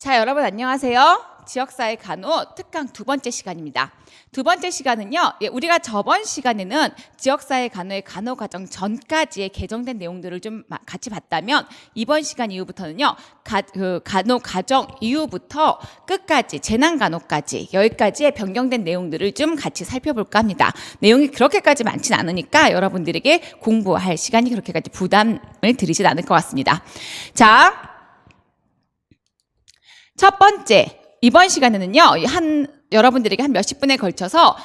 자, 여러분 안녕하세요. 지역사회 간호 특강 두 번째 시간입니다. 두 번째 시간은요, 우리가 저번 시간에는 지역사회 간호의 간호과정 전까지의 개정된 내용들을 좀 같이 봤다면 이번 시간 이후부터는요, 간호과정 이후부터 끝까지 재난간호까지 여기까지의 변경된 내용들을 좀 같이 살펴볼까 합니다. 내용이 그렇게까지 많진 않으니까 여러분들에게 공부할 시간이 그렇게까지 부담을 드리진 않을 것 같습니다. 자, 첫 번째, 이번 시간에는요, 여러분들에게 한 몇십 분에 걸쳐서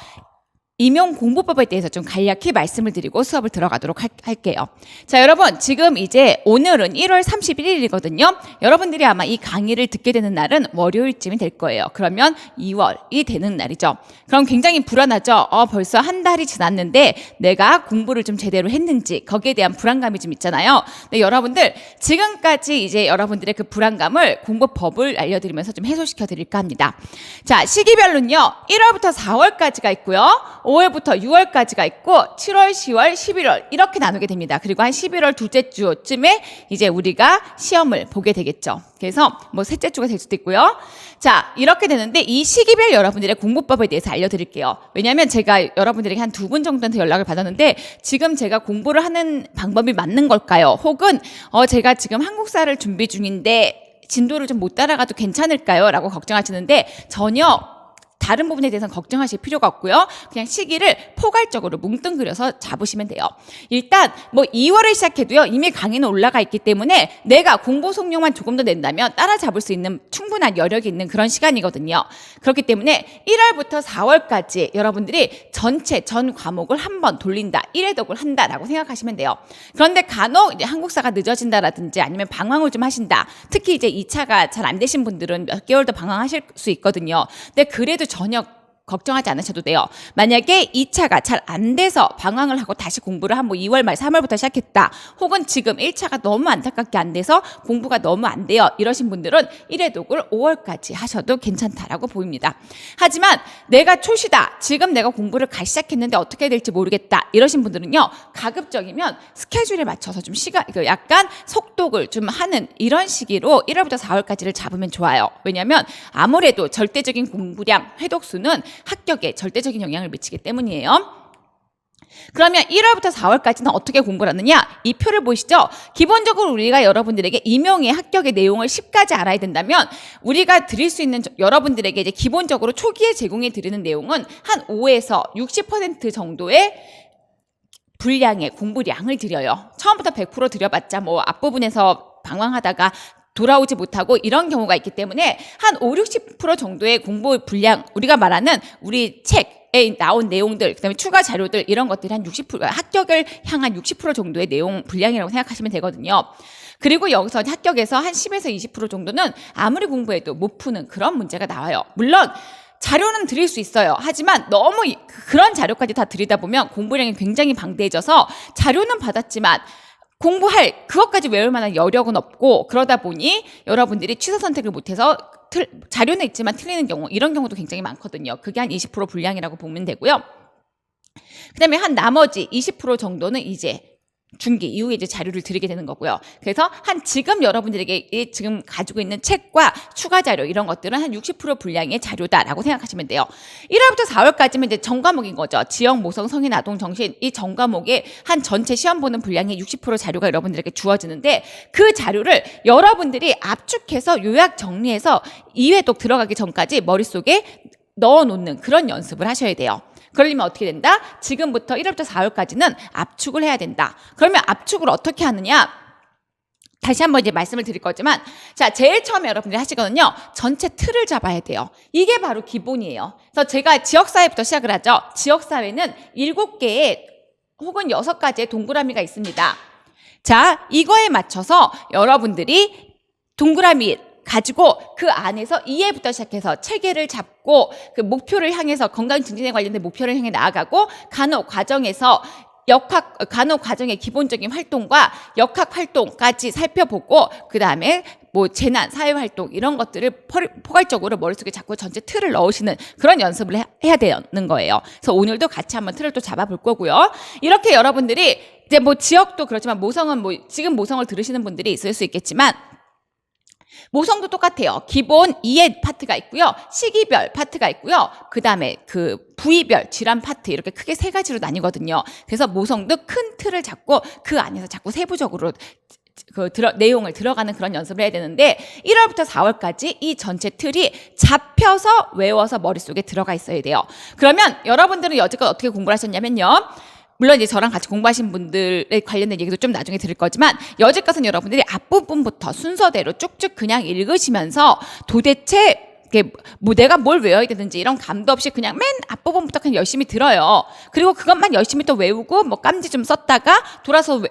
임용공부법에 대해서 좀 간략히 말씀을 드리고 수업을 들어가도록 할게요. 자, 여러분, 지금 이제 오늘은 1월 31일이거든요. 여러분들이 아마 이 강의를 듣게 되는 날은 월요일쯤이 될 거예요. 그러면 2월이 되는 날이죠. 그럼 굉장히 불안하죠? 벌써 한 달이 지났는데 내가 공부를 좀 제대로 했는지 거기에 대한 불안감이 좀 있잖아요. 근데 여러분들, 지금까지 이제 여러분들의 그 불안감을 공부법을 알려드리면서 좀 해소시켜 드릴까 합니다. 자, 시기별로는요, 1월부터 4월까지가 있고요. 5월부터 6월까지가 있고 7월, 10월, 11월 이렇게 나누게 됩니다. 그리고 한 11월 둘째 주쯤에 이제 우리가 시험을 보게 되겠죠. 그래서 뭐 셋째 주가 될 수도 있고요. 자, 이렇게 되는데 이 시기별 여러분들의 공부법에 대해서 알려드릴게요. 왜냐하면 제가 여러분들에게 한 두 분 정도한테 연락을 받았는데 지금 제가 공부를 하는 방법이 맞는 걸까요? 혹은 제가 지금 한국사를 준비 중인데 진도를 좀 못 따라가도 괜찮을까요? 라고 걱정하시는데 전혀 다른 부분에 대해서는 걱정하실 필요가 없고요. 그냥 시기를 포괄적으로 뭉뚱그려서 잡으시면 돼요. 일단 뭐 2월을 시작해도요. 이미 강의는 올라가 있기 때문에 내가 공부 속력만 조금 더 낸다면 따라잡을 수 있는 충분한 여력이 있는 그런 시간이거든요. 그렇기 때문에 1월부터 4월까지 여러분들이 전체 전 과목을 한 번 돌린다. 1회독을 한다라고 생각하시면 돼요. 그런데 간혹 이제 한국사가 늦어진다라든지 아니면 방황을 좀 하신다. 특히 이제 2차가 잘 안 되신 분들은 몇 개월 더 방황하실 수 있거든요. 근데 그래도 전혀 걱정하지 않으셔도 돼요. 만약에 2차가 잘 안 돼서 방황을 하고 다시 공부를 한 뭐 2월 말 3월부터 시작했다. 혹은 지금 1차가 너무 안타깝게 안 돼서 공부가 너무 안 돼요. 이러신 분들은 1회독을 5월까지 하셔도 괜찮다라고 보입니다. 하지만 내가 초시다. 지금 내가 공부를 시작했는데 어떻게 해야 될지 모르겠다. 이러신 분들은요. 가급적이면 스케줄에 맞춰서 좀 약간 속독을 좀 하는 이런 시기로 1월부터 4월까지를 잡으면 좋아요. 왜냐하면 아무래도 절대적인 공부량, 회독수는 합격에 절대적인 영향을 미치기 때문이에요. 그러면 1월부터 4월까지는 어떻게 공부를 하느냐? 이 표를 보시죠. 기본적으로 우리가 여러분들에게 임용의 합격의 내용을 10까지 알아야 된다면 우리가 드릴 수 있는 여러분들에게 이제 기본적으로 초기에 제공해 드리는 내용은 한 5에서 60% 정도의 분량의 공부량을 드려요. 처음부터 100% 드려봤자 뭐 앞부분에서 방황하다가 돌아오지 못하고 이런 경우가 있기 때문에 한 5, 60% 정도의 공부 분량, 우리가 말하는 우리 책에 나온 내용들, 그다음에 추가 자료들 이런 것들이 한 60%, 합격을 향한 60% 정도의 내용 분량이라고 생각하시면 되거든요. 그리고 여기서 합격에서 한 10에서 20% 정도는 아무리 공부해도 못 푸는 그런 문제가 나와요. 물론 자료는 드릴 수 있어요. 하지만 너무 그런 자료까지 다 드리다 보면 공부량이 굉장히 방대해져서 자료는 받았지만 공부할 그것까지 외울 만한 여력은 없고 그러다 보니 여러분들이 취사 선택을 못해서 자료는 있지만 틀리는 경우 이런 경우도 굉장히 많거든요. 그게 한 20% 분량이라고 보면 되고요. 그다음에 한 나머지 20% 정도는 이제 중기 이후에 이제 자료를 드리게 되는 거고요. 그래서 지금 여러분들에게 지금 가지고 있는 책과 추가 자료 이런 것들은 한 60% 분량의 자료다라고 생각하시면 돼요. 1월부터 4월까지면 이제 전 과목인 거죠. 지역, 모성, 성인, 아동, 정신 이 전 과목에 한 전체 시험 보는 분량의 60% 자료가 여러분들에게 주어지는데 그 자료를 여러분들이 압축해서 요약 정리해서 2회독 들어가기 전까지 머릿속에 넣어놓는 그런 연습을 하셔야 돼요. 그러려면 어떻게 된다? 지금부터 1월부터 4월까지는 압축을 해야 된다. 그러면 압축을 어떻게 하느냐? 다시 한번 이제 말씀을 드릴 거지만, 자, 제일 처음에 여러분들이 하시거든요. 전체 틀을 잡아야 돼요. 이게 바로 기본이에요. 그래서 제가 지역사회부터 시작을 하죠. 지역사회는 7개의 혹은 6가지의 동그라미가 있습니다. 자, 이거에 맞춰서 여러분들이 동그라미 가지고 그 안에서 2회부터 시작해서 체계를 잡고 그 목표를 향해서 건강 증진에 관련된 목표를 향해 나아가고 간호 과정에서 간호 과정의 기본적인 활동과 역학 활동까지 살펴보고 그 다음에 뭐 재난, 사회활동 이런 것들을 포괄적으로 머릿속에 자꾸 전체 틀을 넣으시는 그런 연습을 해야 되는 거예요. 그래서 오늘도 같이 한번 틀을 또 잡아볼 거고요. 이렇게 여러분들이 이제 뭐 지역도 그렇지만 모성은 뭐 지금 모성을 들으시는 분들이 있을 수 있겠지만 모성도 똑같아요. 기본 이해 파트가 있고요. 시기별 파트가 있고요. 그 다음에 그 부위별 질환 파트 이렇게 크게 세 가지로 나뉘거든요. 그래서 모성도 큰 틀을 잡고 그 안에서 자꾸 세부적으로 내용을 들어가는 그런 연습을 해야 되는데 1월부터 4월까지 이 전체 틀이 잡혀서 외워서 머릿속에 들어가 있어야 돼요. 그러면 여러분들은 여지껏 어떻게 공부를 하셨냐면요. 물론 이제 저랑 같이 공부하신 분들에 관련된 얘기도 좀 나중에 들을 거지만 여지까지는 여러분들이 앞부분부터 순서대로 쭉쭉 그냥 읽으시면서 도대체 이게 뭐 내가 뭘 외워야 되는지 이런 감도 없이 그냥 맨 앞부분부터 그냥 열심히 들어요. 그리고 그것만 열심히 또 외우고 뭐 깜지 좀 썼다가 돌아서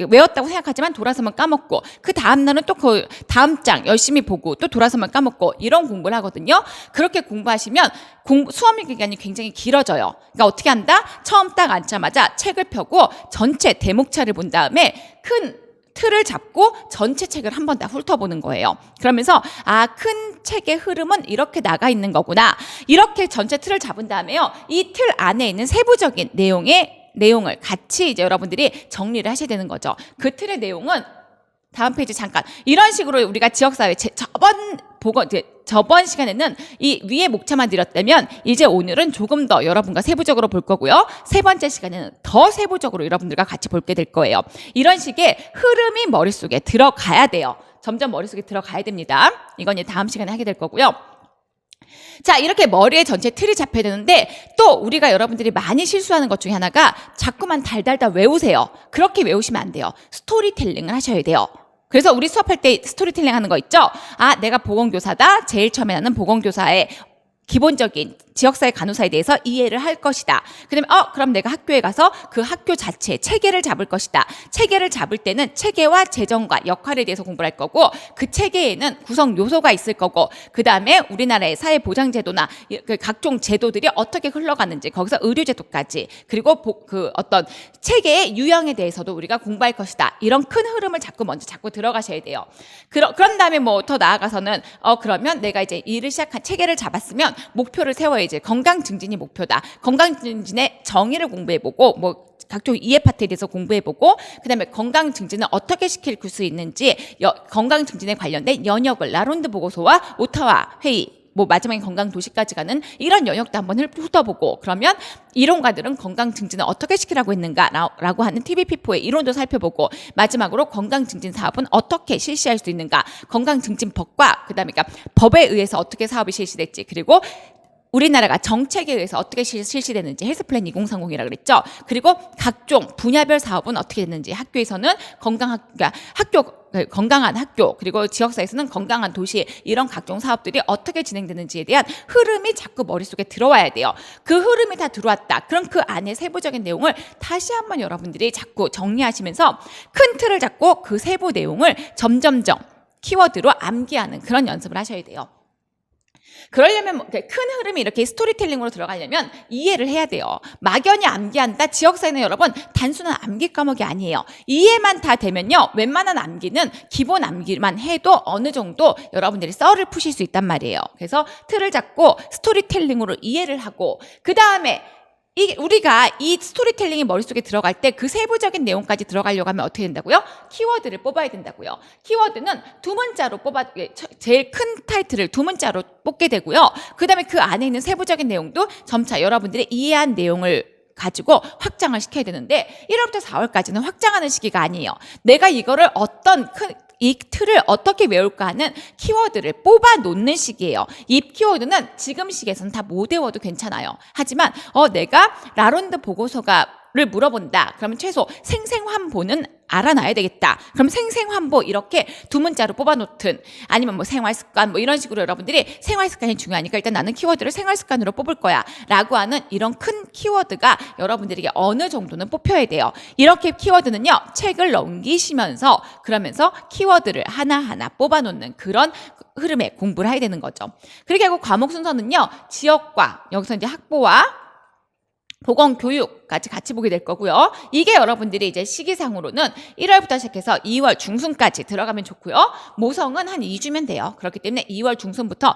외웠다고 생각하지만 돌아서만 까먹고 그 다음 날은 또 그 다음 장 열심히 보고 또 돌아서만 까먹고 이런 공부를 하거든요. 그렇게 공부하시면 수업 기간이 굉장히 길어져요. 그러니까 어떻게 한다? 처음 딱 앉자마자 책을 펴고 전체 대목차를 본 다음에 큰 틀을 잡고 전체 책을 한 번 다 훑어보는 거예요. 그러면서 큰 책의 흐름은 이렇게 나가 있는 거구나. 이렇게 전체 틀을 잡은 다음에요. 이 틀 안에 있는 세부적인 내용을 같이 이제 여러분들이 정리를 하셔야 되는 거죠. 그 틀의 내용은 다음 페이지 잠깐 이런 식으로 우리가 지역사회 저번 시간에는 이 위에 목차만 드렸다면 이제 오늘은 조금 더 여러분과 세부적으로 볼 거고요. 세 번째 시간에는 더 세부적으로 여러분들과 같이 볼게 될 거예요. 이런 식의 흐름이 머릿속에 들어가야 돼요. 점점 머릿속에 들어가야 됩니다. 이건 이제 다음 시간에 하게 될 거고요. 자, 이렇게 머리에 전체 틀이 잡혀야 되는데 또 우리가 여러분들이 많이 실수하는 것 중에 하나가 자꾸만 달달달 외우세요. 그렇게 외우시면 안 돼요. 스토리텔링을 하셔야 돼요. 그래서 우리 수업할 때 스토리텔링 하는 거 있죠? 내가 보건교사다. 제일 처음에 나는 보건교사의 기본적인 지역사회 간호사에 대해서 이해를 할 것이다. 그다음에 그럼 내가 학교에 가서 그 학교 자체 체계를 잡을 것이다. 체계를 잡을 때는 체계와 재정과 역할에 대해서 공부를 할 거고 그 체계에는 구성 요소가 있을 거고 그다음에 우리나라의 사회보장제도나 그 각종 제도들이 어떻게 흘러가는지 거기서 의료제도까지 그리고 그 어떤 체계의 유형에 대해서도 우리가 공부할 것이다. 이런 큰 흐름을 자꾸 들어가셔야 돼요. 그런 다음에 뭐 더 나아가서는 그러면 내가 이제 일을 시작한 체계를 잡았으면 목표를 세워야지. 건강 증진이 목표다. 건강 증진의 정의를 공부해보고 뭐 각종 이해 파트에 대해서 공부해보고 그다음에 건강 증진을 어떻게 시킬 수 있는지 건강 증진에 관련된 연역을 라론드 보고서와 오타와 회의 뭐 마지막에 건강 도시까지 가는 이런 연역도 한번 훑어보고 그러면 이론가들은 건강 증진을 어떻게 시키라고 했는가라고 하는 TVP4의 이론도 살펴보고 마지막으로 건강 증진 사업은 어떻게 실시할 수 있는가 건강 증진 법과 그다음에 그러니까 법에 의해서 어떻게 사업이 실시될지 그리고 우리나라가 정책에 의해서 어떻게 실시되는지 헬스플랜 2030이라고 그랬죠. 그리고 각종 분야별 사업은 어떻게 됐는지 학교에서는 건강한 학교 그리고 지역사회에서는 건강한 도시 이런 각종 사업들이 어떻게 진행되는지에 대한 흐름이 자꾸 머릿속에 들어와야 돼요. 그 흐름이 다 들어왔다. 그럼 그 안에 세부적인 내용을 다시 한번 여러분들이 자꾸 정리하시면서 큰 틀을 잡고 그 세부 내용을 점점점 키워드로 암기하는 그런 연습을 하셔야 돼요. 그러려면 큰 흐름이 이렇게 스토리텔링으로 들어가려면 이해를 해야 돼요. 막연히 암기한다. 지역사회는 여러분 단순한 암기 과목이 아니에요. 이해만 다 되면요. 웬만한 암기는 기본 암기만 해도 어느 정도 여러분들이 썰을 푸실 수 있단 말이에요. 그래서 틀을 잡고 스토리텔링으로 이해를 하고 그 다음에 우리가 이 스토리텔링이 머릿속에 들어갈 때 그 세부적인 내용까지 들어가려고 하면 어떻게 된다고요? 키워드를 뽑아야 된다고요. 키워드는 두 문자로 제일 큰 타이틀을 두 문자로 뽑게 되고요. 그 다음에 그 안에 있는 세부적인 내용도 점차 여러분들이 이해한 내용을 가지고 확장을 시켜야 되는데 1월부터 4월까지는 확장하는 시기가 아니에요. 내가 이거를 이 틀을 어떻게 외울까 하는 키워드를 뽑아 놓는 시기예요. 이 키워드는 지금 시기에서는 다 못 외워도 괜찮아요. 하지만 내가 라론드 보고서를 물어본다. 그러면 최소 생생환보는 알아놔야 되겠다. 그럼 생생환보 이렇게 두 문자로 뽑아놓든 아니면 뭐 생활습관 뭐 이런 식으로 여러분들이 생활습관이 중요하니까 일단 나는 키워드를 생활습관으로 뽑을 거야 라고 하는 이런 큰 키워드가 여러분들에게 어느 정도는 뽑혀야 돼요. 이렇게 키워드는요. 책을 넘기시면서 그러면서 키워드를 하나하나 뽑아놓는 그런 흐름에 공부를 해야 되는 거죠. 그렇게 하고 과목 순서는요. 지역과 여기서 이제 학보와 보건교육까지 같이 보게 될 거고요. 이게 여러분들이 이제 시기상으로는 1월부터 시작해서 2월 중순까지 들어가면 좋고요. 모성은 한 2주면 돼요. 그렇기 때문에 2월 중순부터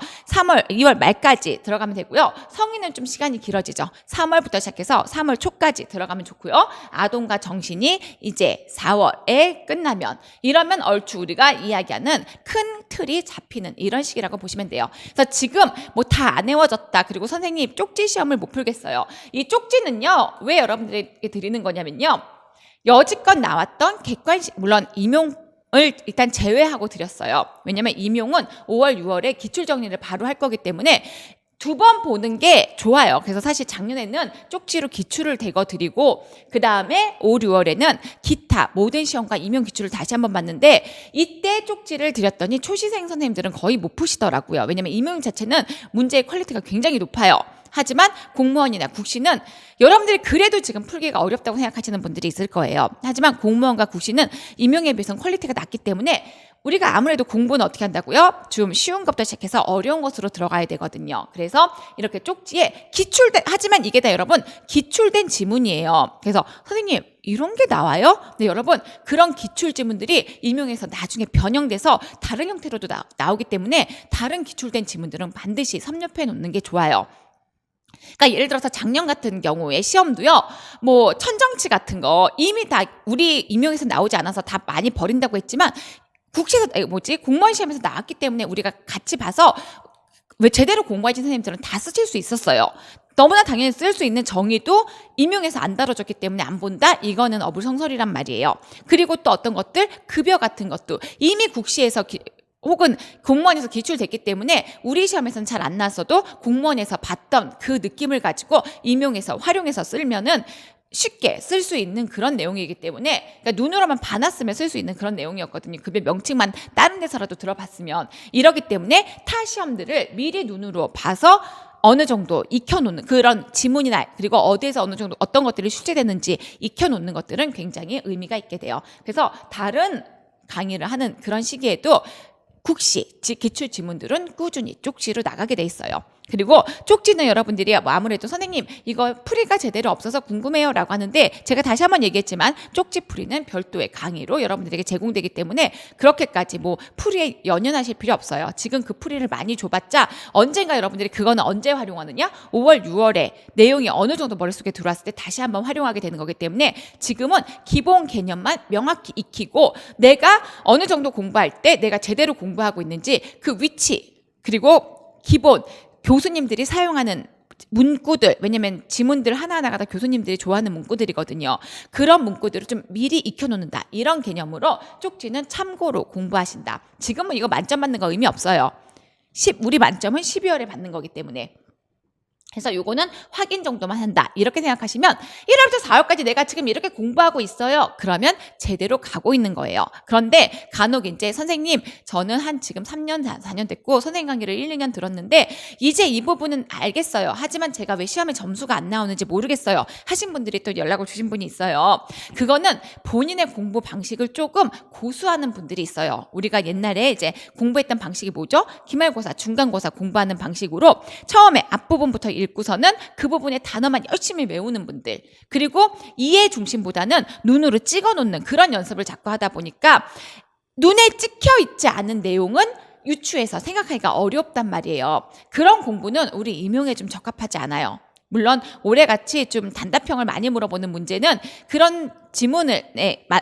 2월 말까지 들어가면 되고요. 성인은 좀 시간이 길어지죠. 3월부터 시작해서 3월 초까지 들어가면 좋고요. 아동과 정신이 이제 4월에 끝나면, 이러면 얼추 우리가 이야기하는 큰 틀이 잡히는 이런 시기라고 보시면 돼요. 그래서 지금 뭐 다 안 외워졌다, 그리고 선생님 쪽지 시험을 못 풀겠어요. 이 쪽지는요, 왜 여러분들에게 드리는 거냐면요, 여지껏 나왔던 객관식, 물론 임용을 일단 제외하고 드렸어요. 왜냐면 임용은 5월, 6월에 기출 정리를 바로 할 거기 때문에 2번 보는 게 좋아요. 그래서 사실 작년에는 쪽지로 기출을 대거 드리고, 그 다음에 5, 6월에는 기타 모든 시험과 임용 기출을 다시 한번 봤는데, 이때 쪽지를 드렸더니 초시생 선생님들은 거의 못 푸시더라고요. 왜냐면 임용 자체는 문제의 퀄리티가 굉장히 높아요. 하지만 공무원이나 국시는 여러분들이 그래도 지금 풀기가 어렵다고 생각하시는 분들이 있을 거예요. 하지만 공무원과 국시는 임용에 비해서는 퀄리티가 낮기 때문에 우리가 아무래도 공부는 어떻게 한다고요? 좀 쉬운 것부터 시작해서 어려운 것으로 들어가야 되거든요. 그래서 이렇게 쪽지에 기출된, 하지만 이게 다 여러분 기출된 지문이에요. 그래서 선생님 이런 게 나와요? 네, 여러분 그런 기출 지문들이 임용에서 나중에 변형돼서 다른 형태로도 나오기 때문에 다른 기출된 지문들은 반드시 섭렵해 놓는 게 좋아요. 그러니까 예를 들어서 작년 같은 경우에 시험도요, 뭐 천정치 같은 거 이미 다 우리 임용에서 나오지 않아서 다 많이 버린다고 했지만 국시에서 공무원 시험에서 나왔기 때문에 우리가 같이 봐서 왜 제대로 공부하신 선생님들은 다 쓰실 수 있었어요. 너무나 당연히 쓸 수 있는 정의도 임용에서 안 다뤄졌기 때문에 안 본다? 이거는 어불성설이란 말이에요. 그리고 또 어떤 것들, 급여 같은 것도 이미 국시에서 혹은 공무원에서 기출됐기 때문에 우리 시험에서는 잘 안 나왔어도 공무원에서 봤던 그 느낌을 가지고 임용에서 활용해서 쓰면은 쉽게 쓸 수 있는 그런 내용이기 때문에, 그러니까 눈으로만 봐놨으면 쓸 수 있는 그런 내용이었거든요. 급여 명칭만 다른 데서라도 들어봤으면. 이러기 때문에 타 시험들을 미리 눈으로 봐서 어느 정도 익혀놓는 그런 지문이나, 그리고 어디에서 어느 정도 어떤 것들이 출제되는지 익혀놓는 것들은 굉장히 의미가 있게 돼요. 그래서 다른 강의를 하는 그런 시기에도 국시, 기출 지문들은 꾸준히 쪽지로 나가게 돼 있어요. 그리고 쪽지는 여러분들이 뭐 아무래도 선생님 이거 풀이가 제대로 없어서 궁금해요 라고 하는데, 제가 다시 한번 얘기했지만 쪽지 풀이는 별도의 강의로 여러분들에게 제공되기 때문에 그렇게까지 뭐 풀이에 연연하실 필요 없어요. 지금 그 풀이를 많이 줘봤자 언젠가 여러분들이 그거는 언제 활용하느냐? 5월, 6월에 내용이 어느 정도 머릿속에 들어왔을 때 다시 한번 활용하게 되는 거기 때문에 지금은 기본 개념만 명확히 익히고, 내가 어느 정도 공부할 때 내가 제대로 공부하고 있는지 그 위치, 그리고 기본 교수님들이 사용하는 문구들, 왜냐면 지문들 하나하나가 다 교수님들이 좋아하는 문구들이거든요. 그런 문구들을 좀 미리 익혀놓는다, 이런 개념으로 쪽지는 참고로 공부하신다. 지금은 이거 만점 받는 거 의미 없어요. 우리 만점은 12월에 받는 거기 때문에. 그래서 요거는 확인 정도만 한다, 이렇게 생각하시면 1월부터 4월까지 내가 지금 이렇게 공부하고 있어요. 그러면 제대로 가고 있는 거예요. 그런데 간혹 이제 선생님 저는 한 지금 3년, 4년 됐고 선생님 강의를 1, 2년 들었는데 이제 이 부분은 알겠어요. 하지만 제가 왜 시험에 점수가 안 나오는지 모르겠어요 하신 분들이 또 연락을 주신 분이 있어요. 그거는 본인의 공부 방식을 조금 고수하는 분들이 있어요. 우리가 옛날에 이제 공부했던 방식이 뭐죠? 기말고사, 중간고사 공부하는 방식으로 처음에 앞부분부터 읽고서는 그 부분의 단어만 열심히 외우는 분들, 그리고 이해 중심보다는 눈으로 찍어놓는 그런 연습을 자꾸 하다 보니까 눈에 찍혀 있지 않은 내용은 유추해서 생각하기가 어렵단 말이에요. 그런 공부는 우리 임용에 좀 적합하지 않아요. 물론 올해같이 좀 단답형을 많이 물어보는 문제는 그런 지문을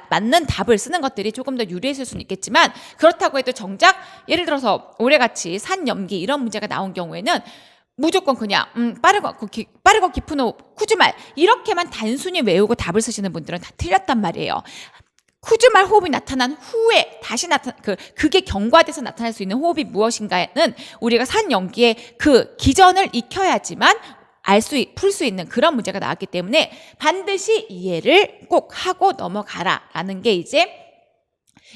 맞는 답을 쓰는 것들이 조금 더 유리했을 수는 있겠지만, 그렇다고 해도 정작 예를 들어서 올해같이 산염기 이런 문제가 나온 경우에는 무조건 그냥 빠르고 깊은 호흡, 쿠즈말 이렇게만 단순히 외우고 답을 쓰시는 분들은 다 틀렸단 말이에요. 쿠즈말 호흡이 나타난 후에 다시 그게 경과돼서 나타날 수 있는 호흡이 무엇인가는 우리가 산염기의 그 기전을 익혀야지만 풀 수 있는 그런 문제가 나왔기 때문에 반드시 이해를 꼭 하고 넘어가라라는 게 이제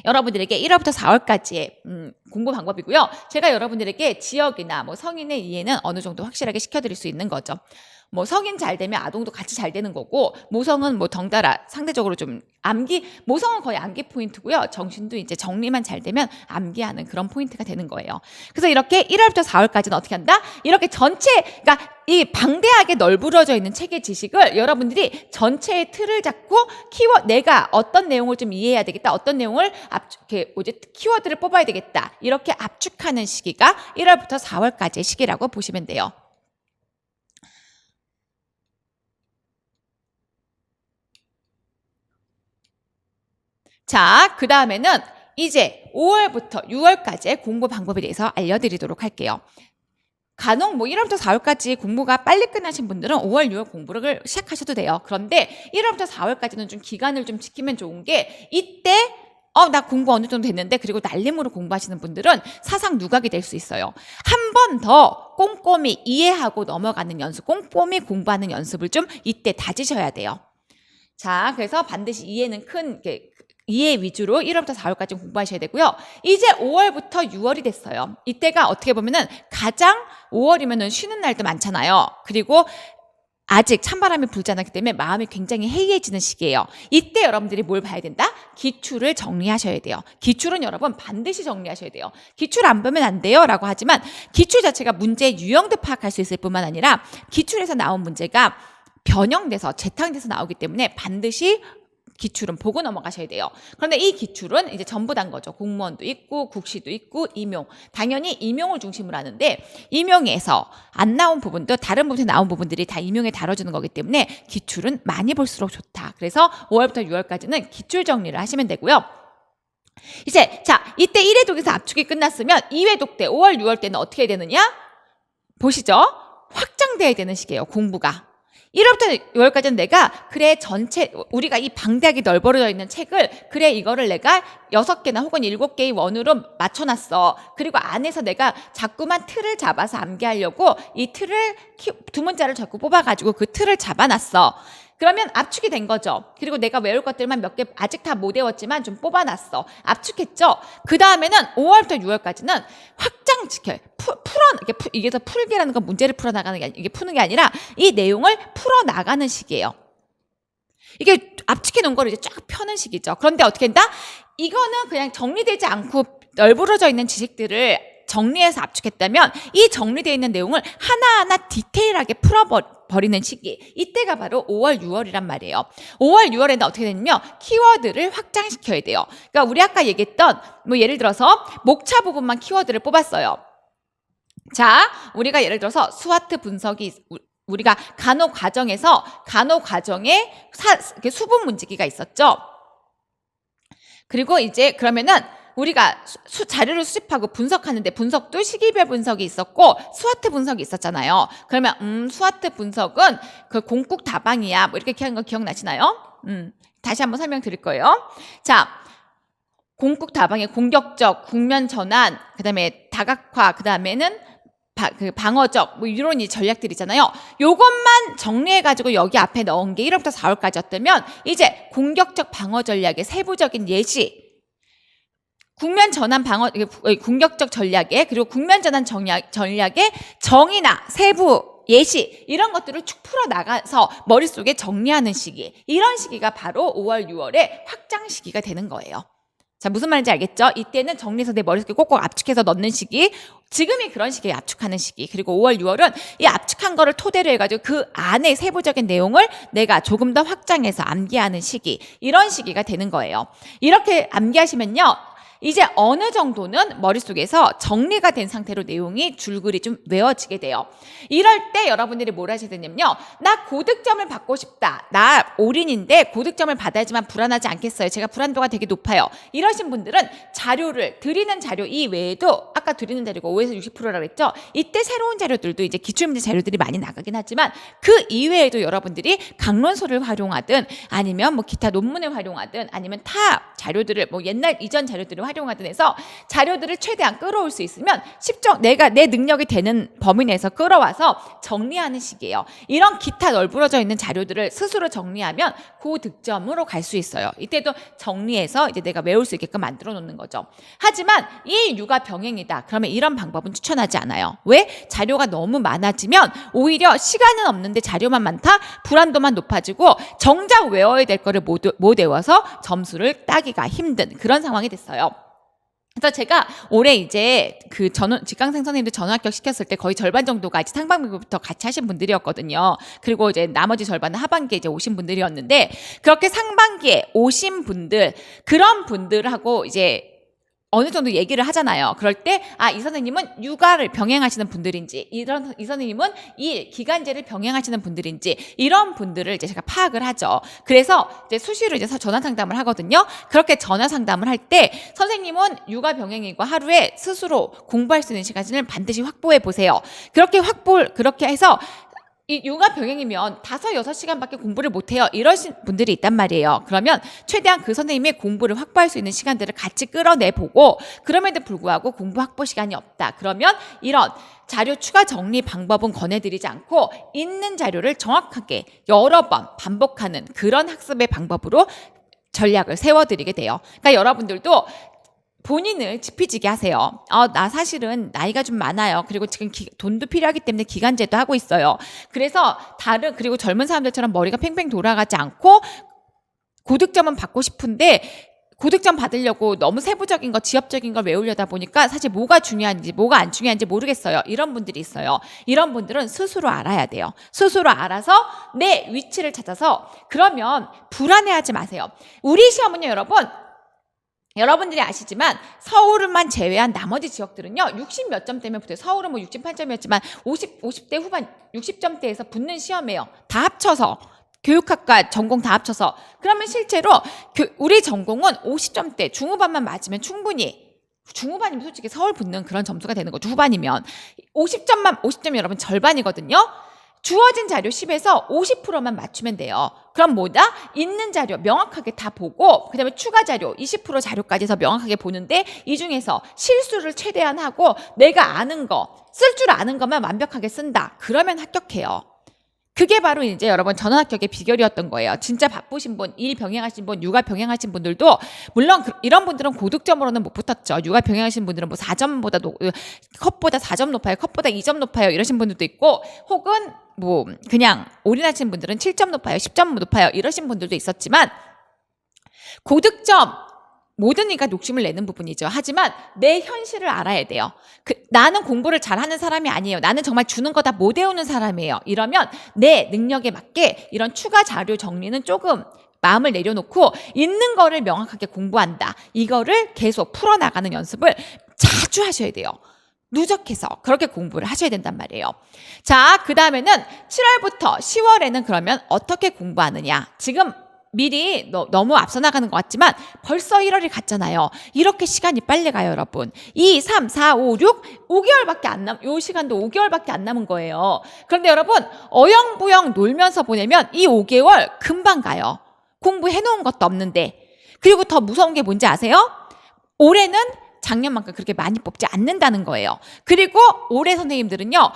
여러분들에게 1월부터 4월까지의 공부 방법이고요. 제가 여러분들에게 지역이나 뭐 성인의 이해는 어느 정도 확실하게 시켜드릴 수 있는 거죠. 뭐 성인 잘 되면 아동도 같이 잘 되는 거고, 모성은 뭐 덩달아 상대적으로 좀 모성은 거의 암기 포인트고요. 정신도 이제 정리만 잘 되면 암기하는 그런 포인트가 되는 거예요. 그래서 이렇게 1월부터 4월까지는 어떻게 한다? 이렇게 그러니까 이 방대하게 널브러져 있는 책의 지식을 여러분들이 전체의 틀을 잡고 내가 어떤 내용을 좀 이해해야 되겠다, 어떤 내용을 키워드를 뽑아야 되겠다, 이렇게 압축하는 시기가 1월부터 4월까지의 시기라고 보시면 돼요. 자, 그 다음에는 이제 5월부터 6월까지의 공부 방법에 대해서 알려드리도록 할게요. 간혹 뭐 1월부터 4월까지 공부가 빨리 끝나신 분들은 5월, 6월 공부를 시작하셔도 돼요. 그런데 1월부터 4월까지는 좀 기간을 좀 지키면 좋은 게, 이때 나 공부 어느 정도 됐는데, 그리고 날림으로 공부하시는 분들은 사상 누각이 될 수 있어요. 한 번 더 꼼꼼히 이해하고 넘어가는 연습, 꼼꼼히 공부하는 연습을 좀 이때 다지셔야 돼요. 자, 그래서 반드시 이해 위주로 1월부터 4월까지 공부하셔야 되고요. 이제 5월부터 6월이 됐어요. 이때가 어떻게 보면은 가장 5월이면은 쉬는 날도 많잖아요. 그리고 아직 찬바람이 불지 않았기 때문에 마음이 굉장히 해이해지는 시기예요. 이때 여러분들이 뭘 봐야 된다? 기출을 정리하셔야 돼요. 기출은 여러분 반드시 정리하셔야 돼요. 기출 안 보면 안 돼요 라고 하지만, 기출 자체가 문제의 유형도 파악할 수 있을 뿐만 아니라 기출에서 나온 문제가 변형돼서 재탕돼서 나오기 때문에 반드시 기출은 보고 넘어가셔야 돼요. 그런데 이 기출은 이제 전부 다인 거죠. 공무원도 있고 국시도 있고 임용. 당연히 임용을 중심으로 하는데, 임용에서 안 나온 부분도 다른 부분에 나온 부분들이 다 임용에 다뤄주는 거기 때문에 기출은 많이 볼수록 좋다. 그래서 5월부터 6월까지는 기출 정리를 하시면 되고요. 이제 이때 1회독에서 압축이 끝났으면 2회독 때 5월, 6월 때는 어떻게 해야 되느냐? 보시죠. 확장돼야 되는 시기예요. 공부가. 1월부터 6월까지는 내가 우리가 이 방대하게 널브러져 있는 책을, 이거를 내가 6개나 혹은 7개의 원으로 맞춰놨어. 그리고 안에서 내가 자꾸만 틀을 잡아서 암기하려고 이 틀을 두 문자를 자꾸 뽑아가지고 그 틀을 잡아놨어. 그러면 압축이 된 거죠. 그리고 내가 외울 것들만 몇 개 아직 다 못 외웠지만 좀 뽑아놨어. 압축했죠. 그 다음에는 5월부터 6월까지는 확장시켜요. 이게 더 풀기라는 건 문제를 풀어나가는 게 이게 푸는 게 아니라 이 내용을 풀어나가는 시기예요. 이게 압축해 놓은 거를 이제 쫙 펴는 시기죠. 그런데 어떻게 한다? 이거는 그냥 정리되지 않고 널브러져 있는 지식들을 정리해서 압축했다면, 이 정리되어 있는 내용을 하나하나 디테일하게 풀어버리는 시기, 이때가 바로 5월, 6월이란 말이에요. 5월, 6월에는 어떻게 되냐면 키워드를 확장시켜야 돼요. 그러니까 우리 아까 얘기했던 뭐 예를 들어서 목차 부분만 키워드를 뽑았어요. 자, 우리가 예를 들어서 스와트 분석이, 우리가 간호 과정에 수분 문지기가 있었죠. 그리고 이제 그러면은 우리가 자료를 수집하고 분석하는데, 분석도 시기별 분석이 있었고 스와트 분석이 있었잖아요. 그러면 스와트 분석은 그 공국 다방이야, 뭐 이렇게 하는 거 기억나시나요? 다시 한번 설명드릴 거예요. 자, 공국 다방의 공격적, 국면 전환, 그다음에 다각화, 그다음에는 방어적, 뭐 이런 이 전략들이잖아요. 요것만 정리해가지고 여기 앞에 넣은 게 1월부터 4월까지였다면, 이제 공격적 방어 전략의 세부적인 예시, 국면 전환 공격적 전략에, 그리고 국면 전환 전략의 정의나 세부 예시, 이런 것들을 축 풀어나가서 머릿속에 정리하는 시기, 이런 시기가 바로 5월, 6월의 확장 시기가 되는 거예요. 자, 무슨 말인지 알겠죠? 이때는 정리해서 내 머릿속에 꼭꼭 압축해서 넣는 시기, 지금이 그런 시기에 압축하는 시기. 그리고 5월, 6월은 이 압축한 거를 토대로 해가지고 그 안에 세부적인 내용을 내가 조금 더 확장해서 암기하는 시기, 이런 시기가 되는 거예요. 이렇게 암기하시면요, 이제 어느 정도는 머릿속에서 정리가 된 상태로 내용이 줄줄이 좀 외워지게 돼요. 이럴 때 여러분들이 뭘 하셔야 되냐면요, 나 고득점을 받고 싶다, 나 올인인데 고득점을 받아야지만 불안하지 않겠어요, 제가 불안도가 되게 높아요, 이러신 분들은 드리는 자료 이외에도, 아까 드리는 자료가 5에서 60%라고 했죠. 이때 새로운 자료들도 이제 기출문제 자료들이 많이 나가긴 하지만, 그 이외에도 여러분들이 강론서를 활용하든 아니면 뭐 기타 논문을 활용하든 아니면 타 자료들을, 뭐 옛날 이전 자료들을 활용하든 해서 자료들을 최대한 끌어올 수 있으면 내가 내 능력이 되는 범위 내에서 끌어와서 정리하는 식이에요. 이런 기타 널브러져 있는 자료들을 스스로 정리하면 고득점으로 갈 수 있어요. 이때도 정리해서 이제 내가 외울 수 있게끔 만들어 놓는 거죠. 하지만 이 육아 병행이다. 그러면 이런 방법은 추천하지 않아요. 왜? 자료가 너무 많아지면 오히려 시간은 없는데 자료만 많다? 불안도만 높아지고 정작 외워야 될 거를 못 외워서 점수를 따기가 힘든 그런 상황이 됐어요. 그래서 제가 올해 이제 그 직강생 선생님들 전원 합격 시켰을 때 거의 절반 정도가 이제 상반기부터 같이 하신 분들이었거든요. 그리고 이제 나머지 절반은 하반기에 이제 오신 분들이었는데, 그렇게 상반기에 오신 분들, 그런 분들하고 이제 어느 정도 얘기를 하잖아요. 그럴 때, 이 선생님은 육아를 병행하시는 분들인지, 이 선생님은 이 기간제를 병행하시는 분들인지, 이런 분들을 이제 제가 파악을 하죠. 그래서 이제 수시로 이제 전화 상담을 하거든요. 그렇게 전화 상담을 할 때, 선생님은 육아 병행이고 하루에 스스로 공부할 수 있는 시간을 반드시 확보해 보세요. 그렇게 해서 이 육아 병행이면 5-6시간밖에 공부를 못해요. 이러신 분들이 있단 말이에요. 그러면 최대한 그 선생님이 공부를 확보할 수 있는 시간들을 같이 끌어내보고, 그럼에도 불구하고 공부 확보 시간이 없다. 그러면 이런 자료 추가 정리 방법은 권해드리지 않고 있는 자료를 정확하게 여러 번 반복하는 그런 학습의 방법으로 전략을 세워드리게 돼요. 그러니까 여러분들도 본인을 지피지게 하세요. 나 사실은 나이가 좀 많아요. 그리고 지금 돈도 필요하기 때문에 기간제도 하고 있어요. 그래서 그리고 젊은 사람들처럼 머리가 팽팽 돌아가지 않고 고득점은 받고 싶은데 고득점 받으려고 너무 세부적인 거, 지엽적인 걸 외우려다 보니까 사실 뭐가 중요한지 뭐가 안 중요한지 모르겠어요. 이런 분들이 있어요. 이런 분들은 스스로 알아야 돼요. 스스로 알아서 내 위치를 찾아서, 그러면 불안해하지 마세요. 우리 시험은요, 여러분들이 아시지만 서울만 제외한 나머지 지역들은요 60 몇 점대면 붙어요. 서울은 뭐 68점이었지만 50대 후반 60점대에서 붙는 시험이에요. 다 합쳐서, 교육학과 전공 다 합쳐서. 그러면 실제로 우리 전공은 50점대 중후반만 맞으면 충분히, 중후반이면 솔직히 서울 붙는 그런 점수가 되는 거죠. 후반이면 50점이 여러분 절반이거든요. 주어진 자료 10에서 50%만 맞추면 돼요. 그럼 뭐다? 있는 자료 명확하게 다 보고, 그 다음에 추가 자료 20% 자료까지 해서 명확하게 보는데, 이 중에서 실수를 최대한 하고 내가 아는 거, 쓸 줄 아는 것만 완벽하게 쓴다. 그러면 합격해요. 그게 바로 이제 여러분 전원 합격의 비결이었던 거예요. 진짜 바쁘신 분, 일 병행하신 분, 육아 병행하신 분들도, 물론 이런 분들은 고득점으로는 못 붙었죠. 육아 병행하신 분들은 뭐 4점보다 컷보다 4점 높아요, 컷보다 2점 높아요, 이러신 분들도 있고, 혹은 뭐 그냥 올인하신 분들은 7점 높아요, 10점 높아요, 이러신 분들도 있었지만, 고득점 모든 이가 욕심을 내는 부분이죠. 하지만 내 현실을 알아야 돼요. 나는 공부를 잘하는 사람이 아니에요. 나는 정말 주는 거 다 못 외우는 사람이에요. 이러면 내 능력에 맞게 이런 추가 자료 정리는 조금 마음을 내려놓고 있는 거를 명확하게 공부한다. 이거를 계속 풀어나가는 연습을 자주 하셔야 돼요. 누적해서 그렇게 공부를 하셔야 된단 말이에요. 자, 그 다음에는 7월부터 10월에는 그러면 어떻게 공부하느냐. 지금 미리 너무 앞서 나가는 것 같지만 벌써 1월이 갔잖아요. 이렇게 시간이 빨리 가요, 여러분. 2, 3, 4, 5, 6, 5개월밖에 요 시간도 5개월밖에 안 남은 거예요. 그런데 여러분, 어영부영 놀면서 보내면 이 5개월 금방 가요. 공부해 놓은 것도 없는데. 그리고 더 무서운 게 뭔지 아세요? 올해는 작년만큼 그렇게 많이 뽑지 않는다는 거예요. 그리고 올해 선생님들은요,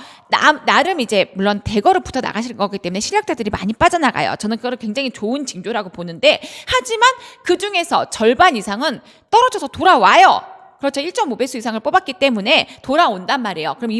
나름 이제 물론 대거로 붙어 나가실 거기 때문에 실력자들이 많이 빠져나가요. 저는 그걸 굉장히 좋은 징조라고 보는데, 하지만 그 중에서 절반 이상은 떨어져서 돌아와요. 그렇죠. 1.5배수 이상을 뽑았기 때문에 돌아온단 말이에요. 그럼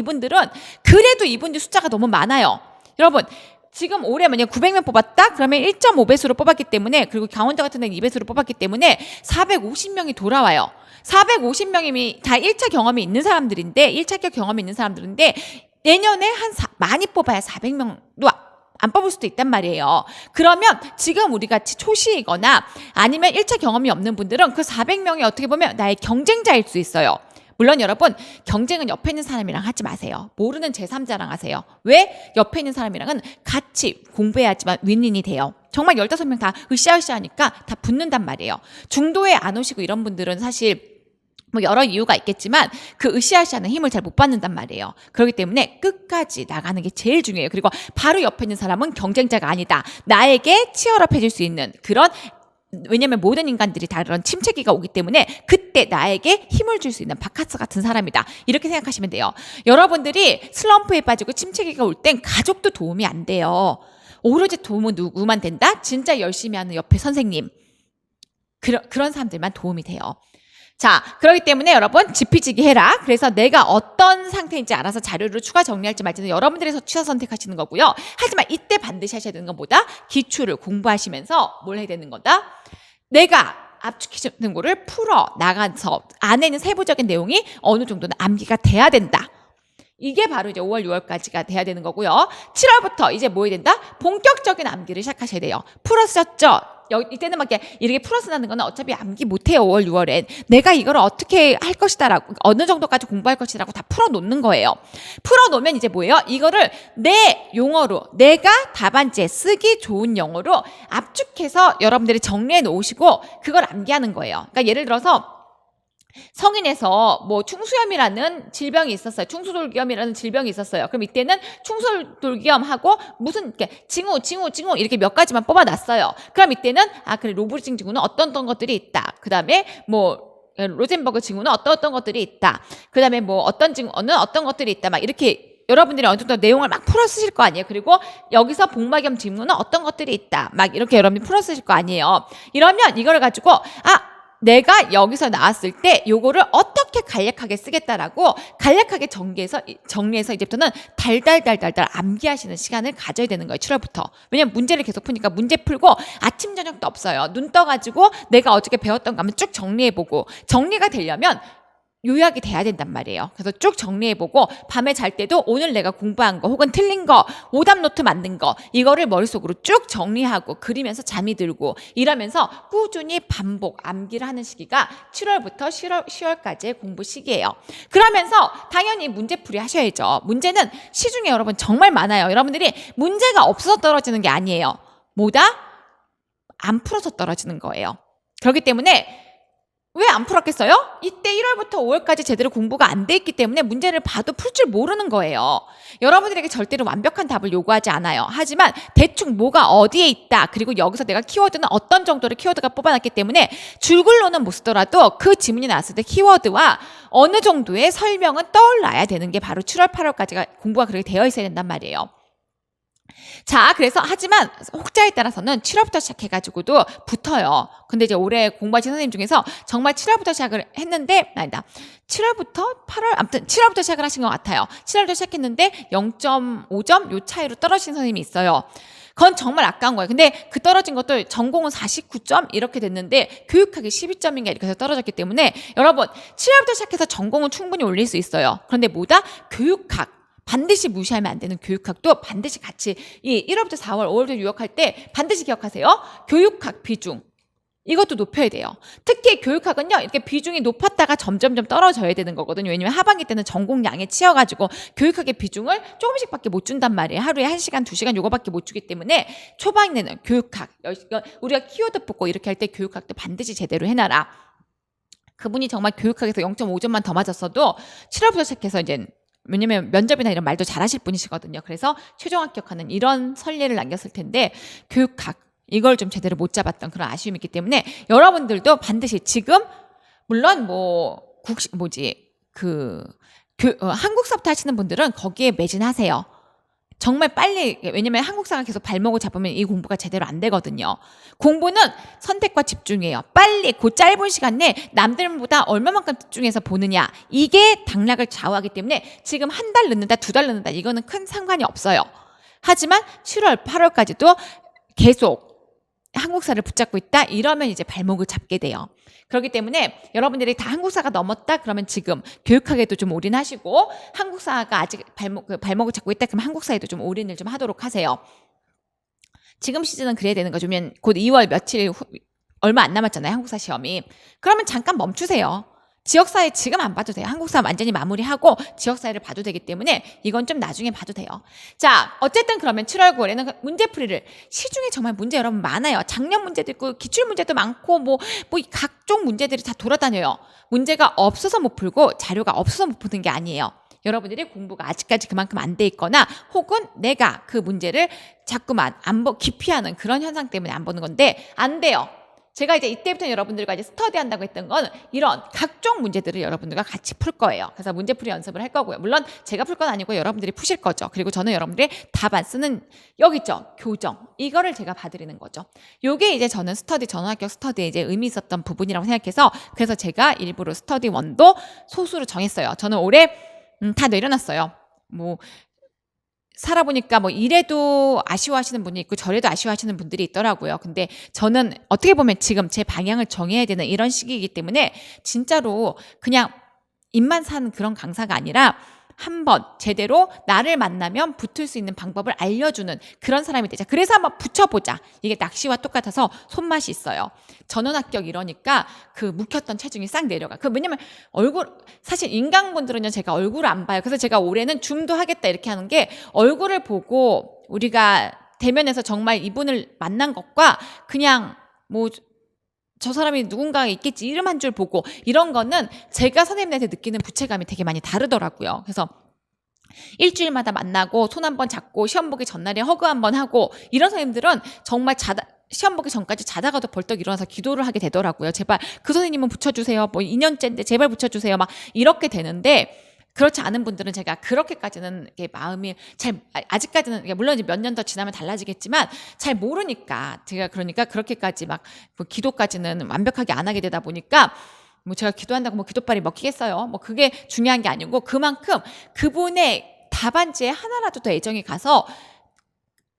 그래도 이분들 숫자가 너무 많아요. 여러분, 지금 올해 만약 900명 뽑았다? 그러면 1.5배수로 뽑았기 때문에, 그리고 강원도 같은 데는 2배수로 뽑았기 때문에 450명이 돌아와요. 450명이 다 1차 경험이 있는 사람들인데, 1차 경험이 있는 사람들인데, 내년에 많이 뽑아야 400명도 안 뽑을 수도 있단 말이에요. 그러면 지금 우리 같이 초시이거나 아니면 1차 경험이 없는 분들은 그 400명이 어떻게 보면 나의 경쟁자일 수 있어요. 물론 여러분, 경쟁은 옆에 있는 사람이랑 하지 마세요. 모르는 제3자랑 하세요. 왜? 옆에 있는 사람이랑은 같이 공부해야지만 윈윈이 돼요. 정말 15명 다 으쌰으쌰하니까 다 붙는단 말이에요. 중도에 안 오시고 이런 분들은 사실 뭐 여러 이유가 있겠지만 그 으쌰으쌰하는 힘을 잘 못 받는단 말이에요. 그렇기 때문에 끝까지 나가는 게 제일 중요해요. 그리고 바로 옆에 있는 사람은 경쟁자가 아니다. 나에게 치열업 해줄 수 있는 그런 왜냐면 모든 인간들이 다 그런 침체기가 오기 때문에 그때 나에게 힘을 줄 수 있는 바카스 같은 사람이다. 이렇게 생각하시면 돼요. 여러분들이 슬럼프에 빠지고 침체기가 올 땐 가족도 도움이 안 돼요. 오로지 도움은 누구만 된다? 진짜 열심히 하는 옆에 선생님. 그런 사람들만 도움이 돼요. 자, 그렇기 때문에 여러분 지피지기 해라. 그래서 내가 어떤 상태인지 알아서 자료를 추가 정리할지 말지는 여러분들이 취사 선택하시는 거고요. 하지만 이때 반드시 하셔야 되는 것보다 기출을 공부하시면서 뭘 해야 되는 거다? 내가 압축해주는 거를 풀어 나가서 안에 있는 세부적인 내용이 어느 정도는 암기가 돼야 된다. 이게 바로 이제 5월, 6월까지가 돼야 되는 거고요. 7월부터 이제 뭐 해야 된다? 본격적인 암기를 시작하셔야 돼요. 풀었었죠? 이때는 막 이렇게 풀어서 나는 거는 어차피 암기 못해요. 5월, 6월엔. 내가 이걸 어떻게 할 것이다라고, 어느 정도까지 공부할 것이라고 다 풀어놓는 거예요. 풀어놓으면 이제 뭐예요? 이거를 내 용어로, 내가 답안지에 쓰기 좋은 영어로 압축해서 여러분들이 정리해 놓으시고 그걸 암기하는 거예요. 그러니까 예를 들어서 성인에서 뭐 충수염이라는 질병이 있었어요. 충수돌기염이라는 질병이 있었어요. 그럼 이때는 충수돌기염하고 무슨 이렇게 징후 이렇게 몇 가지만 뽑아놨어요. 그럼 이때는 그래 로브리징 징후는 어떤 것들이 있다. 그 다음에 뭐 로젠버그 징후는 어떤 것들이 있다. 그 다음에 뭐 어떤 징후는 어떤 것들이 있다. 막 이렇게 여러분들이 어느 정도 내용을 막 풀어 쓰실 거 아니에요. 그리고 여기서 복막염 징후는 어떤 것들이 있다. 막 이렇게 여러분들이 풀어 쓰실 거 아니에요. 이러면 이걸 가지고 내가 여기서 나왔을 때 요거를 어떻게 간략하게 쓰겠다라고 간략하게 정리해서 이제부터는 달달달달달 암기하시는 시간을 가져야 되는 거예요. 7월부터. 왜냐면 문제를 계속 푸니까 문제 풀고 아침 저녁도 없어요. 눈 떠가지고 내가 어저께 배웠던 거 한번 쭉 정리해보고 정리가 되려면 요약이 돼야 된단 말이에요. 그래서 쭉 정리해보고 밤에 잘 때도 오늘 내가 공부한 거 혹은 틀린 거 오답 노트 만든 거 이거를 머릿속으로 쭉 정리하고 그리면서 잠이 들고 이러면서 꾸준히 반복 암기를 하는 시기가 7월부터 10월까지의 공부 시기예요. 그러면서 당연히 문제풀이 하셔야죠. 문제는 시중에 여러분 정말 많아요. 여러분들이 문제가 없어서 떨어지는 게 아니에요. 뭐다? 안 풀어서 떨어지는 거예요. 그렇기 때문에 왜 안 풀었겠어요? 이때 1월부터 5월까지 제대로 공부가 안 돼 있기 때문에 문제를 봐도 풀 줄 모르는 거예요. 여러분들에게 절대로 완벽한 답을 요구하지 않아요. 하지만 대충 뭐가 어디에 있다. 그리고 여기서 내가 키워드는 어떤 정도의 키워드가 뽑아놨기 때문에 줄글로는 못 쓰더라도 그 지문이 나왔을 때 키워드와 어느 정도의 설명은 떠올라야 되는 게 바로 7월, 8월까지가 공부가 그렇게 되어 있어야 된단 말이에요. 자, 그래서 하지만 혹자에 따라서는 7월부터 시작해가지고도 붙어요. 근데 이제 올해 공부하신 선생님 중에서 정말 7월부터 시작을 했는데, 아니다. 7월부터 8월, 아무튼 7월부터 시작을 하신 것 같아요. 7월부터 시작했는데 0.5점 요 차이로 떨어진 선생님이 있어요. 그건 정말 아까운 거예요. 근데 그 떨어진 것도 전공은 49점 이렇게 됐는데 교육학이 12점인가 이렇게 해서 떨어졌기 때문에 여러분 7월부터 시작해서 전공은 충분히 올릴 수 있어요. 그런데 뭐다? 교육학. 반드시 무시하면 안 되는 교육학도 반드시 같이 이 1월부터 4월, 5월부터 유학할 때 반드시 기억하세요. 교육학 비중. 이것도 높여야 돼요. 특히 교육학은요, 이렇게 비중이 높았다가 점점점 떨어져야 되는 거거든요. 왜냐면 하반기 때는 전공량에 치여가지고 교육학의 비중을 조금씩밖에 못 준단 말이에요. 하루에 1시간, 2시간 요거밖에 못 주기 때문에 초반에는 교육학, 우리가 키워드 뽑고 이렇게 할 때 교육학도 반드시 제대로 해놔라. 그분이 정말 교육학에서 0.5점만 더 맞았어도 7월부터 시작해서 이제 왜냐면 면접이나 이런 말도 잘하실 분이시거든요. 그래서 최종 합격하는 이런 선례를 남겼을 텐데 교육학 이걸 좀 제대로 못 잡았던 그런 아쉬움이 있기 때문에 여러분들도 반드시 지금 물론 한국사부터 하시는 분들은 거기에 매진하세요. 정말 빨리 왜냐면 한국사가 계속 발목을 잡으면 이 공부가 제대로 안 되거든요. 공부는 선택과 집중이에요. 빨리 그 짧은 시간 내에 남들보다 얼마만큼 집중해서 보느냐 이게 당락을 좌우하기 때문에 지금 한 달 늦는다 2달 늦는다 이거는 큰 상관이 없어요. 하지만 7월 8월까지도 계속 한국사를 붙잡고 있다 이러면 이제 발목을 잡게 돼요. 그렇기 때문에 여러분들이 다 한국사가 넘었다 그러면 지금 교육학에도 좀 올인하시고 한국사가 아직 발목을 잡고 있다 그러면 한국사에도 좀 올인을 좀 하도록 하세요. 지금 시즌은 그래야 되는 거죠. 곧 2월 며칠 얼마 안 남았잖아요. 한국사 시험이. 그러면 잠깐 멈추세요. 지역사회 지금 안 봐도 돼요. 한국사 완전히 마무리하고 지역사회를 봐도 되기 때문에 이건 좀 나중에 봐도 돼요. 자, 어쨌든 그러면 7월, 9월에는 문제풀이를 시중에 정말 문제 여러분 많아요. 작년 문제도 있고 기출문제도 많고 뭐 각종 문제들이 다 돌아다녀요. 문제가 없어서 못 풀고 자료가 없어서 못 푸는 게 아니에요. 여러분들이 공부가 아직까지 그만큼 안 돼 있거나 혹은 내가 그 문제를 자꾸만 기피하는 그런 현상 때문에 안 보는 건데 안 돼요. 제가 이제 이때부터 여러분들과 이제 스터디 한다고 했던 건 이런 각종 문제들을 여러분들과 같이 풀 거예요. 그래서 문제풀이 연습을 할 거고요. 물론 제가 풀 건 아니고 여러분들이 푸실 거죠. 그리고 저는 여러분들의 답안 쓰는 여기 있죠. 교정. 이거를 제가 봐드리는 거죠. 요게 이제 저는 스터디, 전원합격 스터디에 이제 의미 있었던 부분이라고 생각해서 그래서 제가 일부러 스터디 1도 소수로 정했어요. 저는 올해 다 내려놨어요. 뭐 살아보니까 뭐 이래도 아쉬워하시는 분이 있고 저래도 아쉬워하시는 분들이 있더라고요. 근데 저는 어떻게 보면 지금 제 방향을 정해야 되는 이런 시기이기 때문에 진짜로 그냥 입만 산 그런 강사가 아니라 한번 제대로 나를 만나면 붙을 수 있는 방법을 알려주는 그런 사람이 되자. 그래서 한번 붙여보자. 이게 낚시와 똑같아서 손맛이 있어요. 전원 합격 이러니까 그 묵혔던 체중이 싹 내려가. 왜냐면 사실 인강분들은요, 제가 얼굴을 안 봐요. 그래서 제가 올해는 줌도 하겠다 이렇게 하는 게 얼굴을 보고 우리가 대면에서 정말 이분을 만난 것과 그냥 뭐 저 사람이 누군가가 있겠지 이름 한 줄 보고 이런 거는 제가 선생님한테 느끼는 부채감이 되게 많이 다르더라고요. 그래서 일주일마다 만나고 손 한번 잡고 시험 보기 전날에 허그 한번 하고 이런 선생님들은 정말 시험 보기 전까지 자다가도 벌떡 일어나서 기도를 하게 되더라고요. 제발 그 선생님은 붙여주세요. 뭐 2년째인데 제발 붙여주세요. 막 이렇게 되는데 그렇지 않은 분들은 제가 그렇게까지는 마음이 아직까지는 물론 이제 몇 년 더 지나면 달라지겠지만 잘 모르니까 제가 그러니까 그렇게까지 막 뭐 기도까지는 완벽하게 안 하게 되다 보니까 뭐 제가 기도한다고 뭐 기도빨이 먹히겠어요. 뭐 그게 중요한 게 아니고 그만큼 그분의 답안지에 하나라도 더 애정이 가서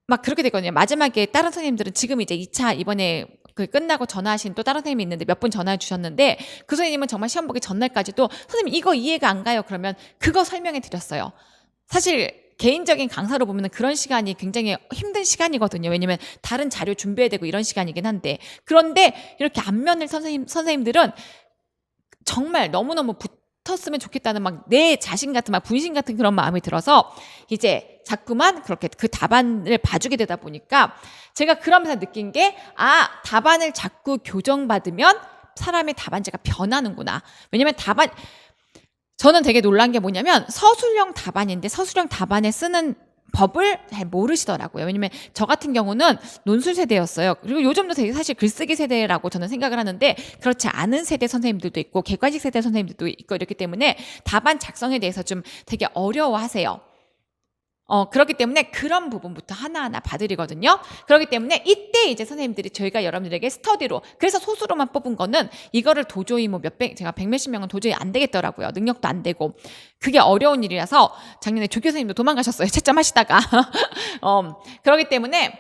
막 그렇게 되거든요. 마지막에 다른 선생님들은 지금 이제 2차 이번에 그 끝나고 전화하신 또 다른 선생님이 있는데 몇 분 전화해 주셨는데 그 선생님은 정말 시험 보기 전날까지도 선생님 이거 이해가 안 가요. 그러면 그거 설명해 드렸어요. 사실 개인적인 강사로 보면 그런 시간이 굉장히 힘든 시간이거든요. 왜냐면 다른 자료 준비해야 되고 이런 시간이긴 한데 그런데 이렇게 안면을 선생님들은 정말 너무너무 붙었으면 좋겠다는 막 내 자신 같은 막 분신 같은 그런 마음이 들어서 이제 자꾸만 그렇게 그 답안을 봐주게 되다 보니까 제가 그러면서 느낀 게 답안을 자꾸 교정받으면 사람의 답안지가 변하는구나. 왜냐면 저는 되게 놀란 게 뭐냐면 서술형 답안인데 서술형 답안에 쓰는 법을 잘 모르시더라고요. 왜냐면 저 같은 경우는 논술 세대였어요. 그리고 요즘도 되게 사실 글쓰기 세대라고 저는 생각을 하는데 그렇지 않은 세대 선생님들도 있고 객관식 세대 선생님들도 있고 이렇기 때문에 답안 작성에 대해서 좀 되게 어려워하세요. 그렇기 때문에 그런 부분부터 하나하나 봐드리거든요. 그렇기 때문에 이때 이제 선생님들이 저희가 여러분들에게 스터디로 그래서 소수로만 뽑은 거는 이거를 도저히 뭐 제가 100몇십 명은 도저히 안 되겠더라고요. 능력도 안 되고 그게 어려운 일이라서 작년에 조교 선생님도 도망가셨어요. 채점하시다가 그렇기 때문에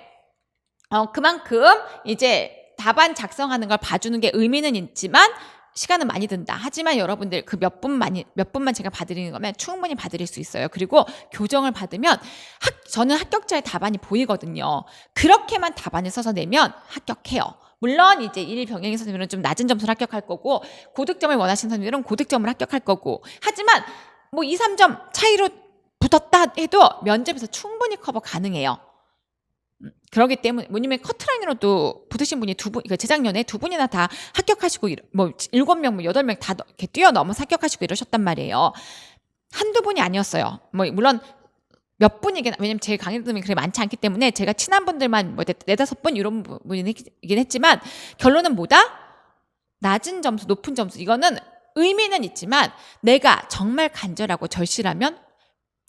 그만큼 이제 답안 작성하는 걸 봐주는 게 의미는 있지만 시간은 많이 든다. 하지만 여러분들 그 몇 분만 제가 봐드리는 거면 충분히 봐드릴 수 있어요. 그리고 교정을 받으면 저는 합격자의 답안이 보이거든요. 그렇게만 답안을 써서 내면 합격해요. 물론 이제 일 병행의 선생님들은 좀 낮은 점수를 합격할 거고 고득점을 원하시는 선생님들은 고득점을 합격할 거고 하지만 뭐 2, 3점 차이로 붙었다 해도 면접에서 충분히 커버 가능해요. 그렇기 때문에 뭐냐면 커트라인으로도 붙으신 분이 재작년에 두 분이나 다 합격하시고 뭐 7명, 뭐 8명 다 이렇게 뛰어넘어서 합격하시고 이러셨단 말이에요. 한두 분이 아니었어요. 뭐 물론 몇 분이긴 왜냐면 제 강의 들으면 그렇게 많지 않기 때문에 제가 친한 분들만 뭐 4-5분 이런 분이긴 했지만 결론은 뭐다? 낮은 점수, 높은 점수 이거는 의미는 있지만 내가 정말 간절하고 절실하면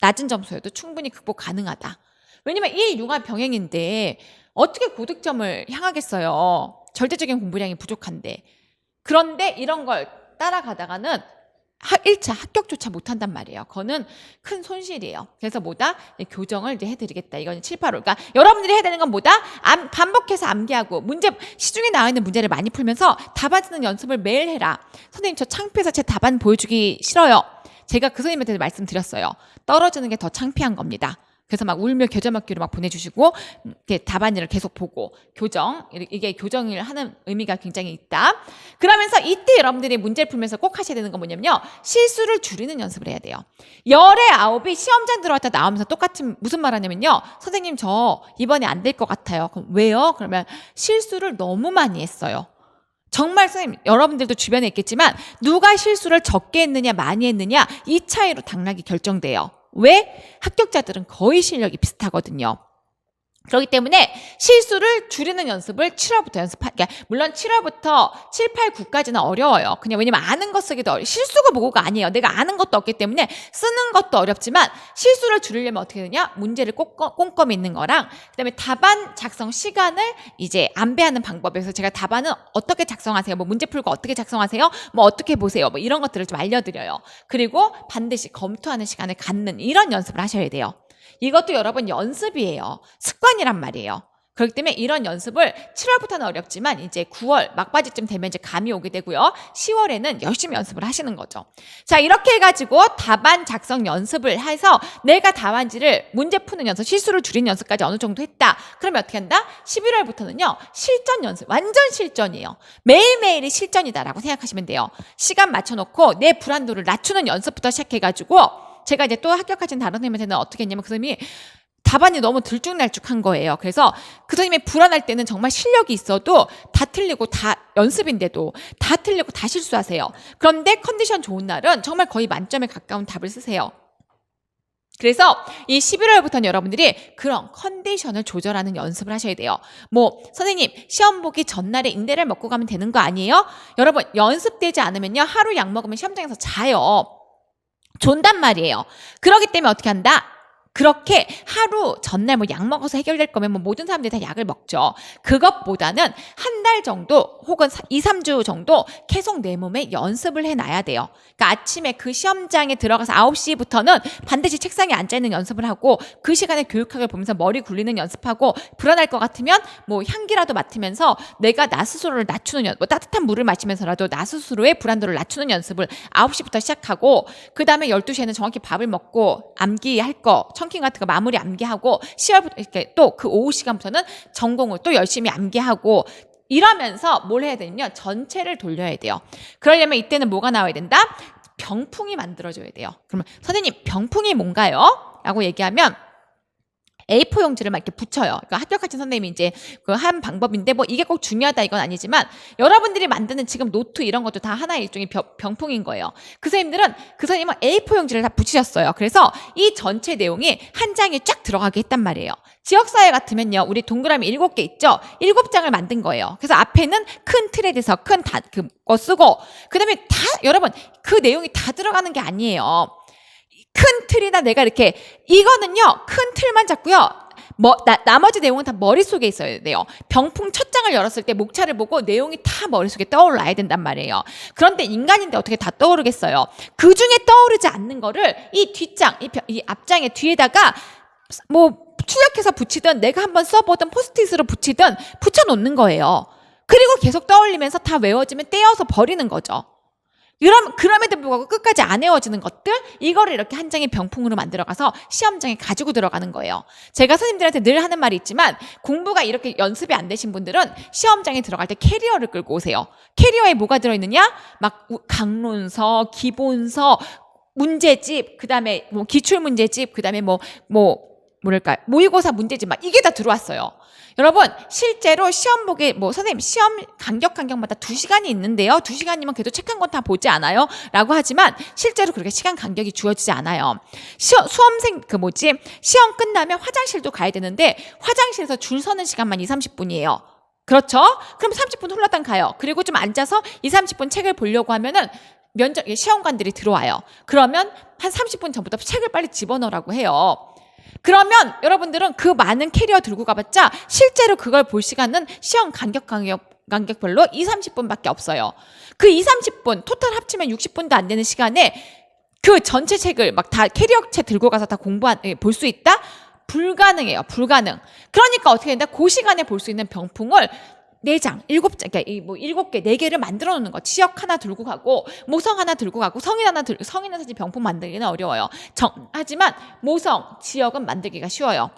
낮은 점수여도 충분히 극복 가능하다. 왜냐면 1융합 병행인데 어떻게 고득점을 향하겠어요. 절대적인 공부량이 부족한데. 그런데 이런 걸 따라가다가는 1차 합격조차 못한단 말이에요. 그거는 큰 손실이에요. 그래서 뭐다? 교정을 이제 해드리겠다. 이거는 7, 8월. 그러니까 여러분들이 해야 되는 건 뭐다? 반복해서 암기하고 시중에 나와 있는 문제를 많이 풀면서 답안 쓰는 연습을 매일 해라. 선생님 저 창피해서 제 답안 보여주기 싫어요. 제가 그 선생님한테 말씀드렸어요. 떨어지는 게 더 창피한 겁니다. 그래서 막 울며 겨자먹기로 막 보내주시고 이렇게 답안지를 계속 보고 이게 교정을 하는 의미가 굉장히 있다. 그러면서 이때 여러분들이 문제를 풀면서 꼭 하셔야 되는 건 뭐냐면요. 실수를 줄이는 연습을 해야 돼요. 10에 9이 시험장 들어왔다 나오면서 똑같은 무슨 말 하냐면요. 선생님 저 이번에 안 될 것 같아요. 그럼 왜요? 그러면 실수를 너무 많이 했어요. 정말 선생님 여러분들도 주변에 있겠지만 누가 실수를 적게 했느냐 많이 했느냐 이 차이로 당락이 결정돼요. 왜? 합격자들은 거의 실력이 비슷하거든요. 그렇기 때문에 실수를 줄이는 연습을 7월부터 연습하게. 물론 7월부터 7, 8, 9까지는 어려워요. 그냥 왜냐면 아는 거 쓰기도 실수가 뭐고가 아니에요. 내가 아는 것도 없기 때문에 쓰는 것도 어렵지만 실수를 줄이려면 어떻게 되냐? 문제를 꼼꼼히 읽는 거랑 그다음에 답안 작성 시간을 이제 안배하는 방법에서 제가 답안은 어떻게 작성하세요? 뭐 문제 풀고 어떻게 작성하세요? 뭐 어떻게 보세요? 뭐 이런 것들을 좀 알려드려요. 그리고 반드시 검토하는 시간을 갖는 이런 연습을 하셔야 돼요. 이것도 여러분 연습이에요. 습관이란 말이에요. 그렇기 때문에 이런 연습을 7월부터는 어렵지만 이제 9월 막바지쯤 되면 이제 감이 오게 되고요. 10월에는 열심히 연습을 하시는 거죠. 자, 이렇게 해가지고 답안 작성 연습을 해서 내가 답안지를 문제 푸는 연습, 실수를 줄이는 연습까지 어느 정도 했다. 그러면 어떻게 한다? 11월부터는요. 실전 연습, 완전 실전이에요. 매일매일이 실전이다라고 생각하시면 돼요. 시간 맞춰놓고 내 불안도를 낮추는 연습부터 시작해가지고 제가 이제 또 합격하신 다른 선생님한테는 어떻게 했냐면 그 선생님이 답안이 너무 들쭉날쭉한 거예요. 그래서 그 선생님이 불안할 때는 정말 실력이 있어도 다 틀리고 다 연습인데도 다 틀리고 다 실수하세요. 그런데 컨디션 좋은 날은 정말 거의 만점에 가까운 답을 쓰세요. 그래서 이 11월부터는 여러분들이 그런 컨디션을 조절하는 연습을 하셔야 돼요. 뭐 선생님 시험 보기 전날에 인대를 먹고 가면 되는 거 아니에요? 여러분 연습되지 않으면요. 하루 약 먹으면 시험장에서 자요. 존단 말이에요. 그렇기 때문에 어떻게 한다? 그렇게 하루 전날 뭐 약 먹어서 해결될 거면 뭐 모든 사람들이 다 약을 먹죠. 그것보다는 한 달 정도 혹은 2, 3주 정도 계속 내 몸에 연습을 해놔야 돼요. 그러니까 아침에 그 시험장에 들어가서 9시부터는 반드시 책상에 앉아있는 연습을 하고 그 시간에 교육학을 보면서 머리 굴리는 연습하고 불안할 것 같으면 뭐 향기라도 맡으면서 내가 나 스스로를 낮추는 뭐 따뜻한 물을 마시면서라도 나 스스로의 불안도를 낮추는 연습을 9시부터 시작하고 그 다음에 12시에는 정확히 밥을 먹고 암기할 거 청킹 같은 거 마무리 암기하고 10월부터 이렇게 또 그 오후 시간부터는 전공을 또 열심히 암기하고 이러면서 뭘 해야 되냐면 전체를 돌려야 돼요. 그러려면 이때는 뭐가 나와야 된다? 병풍이 만들어져야 돼요. 그러면 선생님 병풍이 뭔가요? 라고 얘기하면 A4 용지를 막 이렇게 붙여요. 그러니까 합격하신 선생님이 이제 그 한 방법인데 뭐 이게 꼭 중요하다 이건 아니지만 여러분들이 만드는 지금 노트 이런 것도 다 하나의 일종의 병풍인 거예요. 그 선생님은 A4 용지를 다 붙이셨어요. 그래서 이 전체 내용이 한 장에 쫙 들어가게 했단 말이에요. 지역사회 같으면요. 우리 동그라미 7개 있죠? 7장을 만든 거예요. 그래서 앞에는 큰 틀에 대해서 큰 거 쓰고 그다음에 다 여러분 그 내용이 다 들어가는 게 아니에요. 큰 틀이나 내가 이렇게 이거는요 큰 틀만 잡고요 나머지 내용은 다 머릿속에 있어야 돼요. 병풍 첫 장을 열었을 때 목차를 보고 내용이 다 머릿속에 떠올라야 된단 말이에요. 그런데 인간인데 어떻게 다 떠오르겠어요. 그중에 떠오르지 않는 거를 이 뒷장 이 앞장의 뒤에다가 뭐 출력해서 붙이든 내가 한번 써보던 포스트잇으로 붙이든 붙여놓는 거예요. 그리고 계속 떠올리면서 다 외워지면 떼어서 버리는 거죠. 그럼에도 불구하고 끝까지 안 외워지는 것들 이거를 이렇게 한 장의 병풍으로 만들어가서 시험장에 가지고 들어가는 거예요. 제가 선생님들한테 늘 하는 말이 있지만 공부가 이렇게 연습이 안 되신 분들은 시험장에 들어갈 때 캐리어를 끌고 오세요. 캐리어에 뭐가 들어있느냐? 막 강론서, 기본서, 문제집, 그 다음에 뭐 기출문제집, 그 다음에 뭐랄까 모의고사 문제집 막 이게 다 들어왔어요. 여러분 실제로 시험 보기 선생님 시험 간격마다 2시간이 있는데요. 2시간이면 그래도 책 한 권 다 보지 않아요? 라고 하지만 실제로 그렇게 시간 간격이 주어지지 않아요. 시험 끝나면 화장실도 가야 되는데 화장실에서 줄 서는 시간만 2, 30분이에요. 그렇죠? 그럼 30분 홀라당 가요. 그리고 좀 앉아서 2, 30분 책을 보려고 하면은 시험관들이 들어와요. 그러면 한 30분 전부터 책을 빨리 집어넣으라고 해요. 그러면 여러분들은 그 많은 캐리어 들고 가봤자 실제로 그걸 볼 시간은 시험 간격별로 2, 30분밖에 없어요. 그 2, 30분 토탈 합치면 60분도 안 되는 시간에 그 전체 책을 막 다 캐리어책 들고 가서 다 볼 수 있다? 불가능해요. 불가능. 그러니까 어떻게 된다? 그 시간에 볼 수 있는 병풍을 4장, 7장, 그러니까 7개, 4개를 만들어 놓는 거. 지역 하나 들고 가고, 모성 하나 들고 가고, 성인은 사실 병풍 만들기는 어려워요. 하지만 모성, 지역은 만들기가 쉬워요.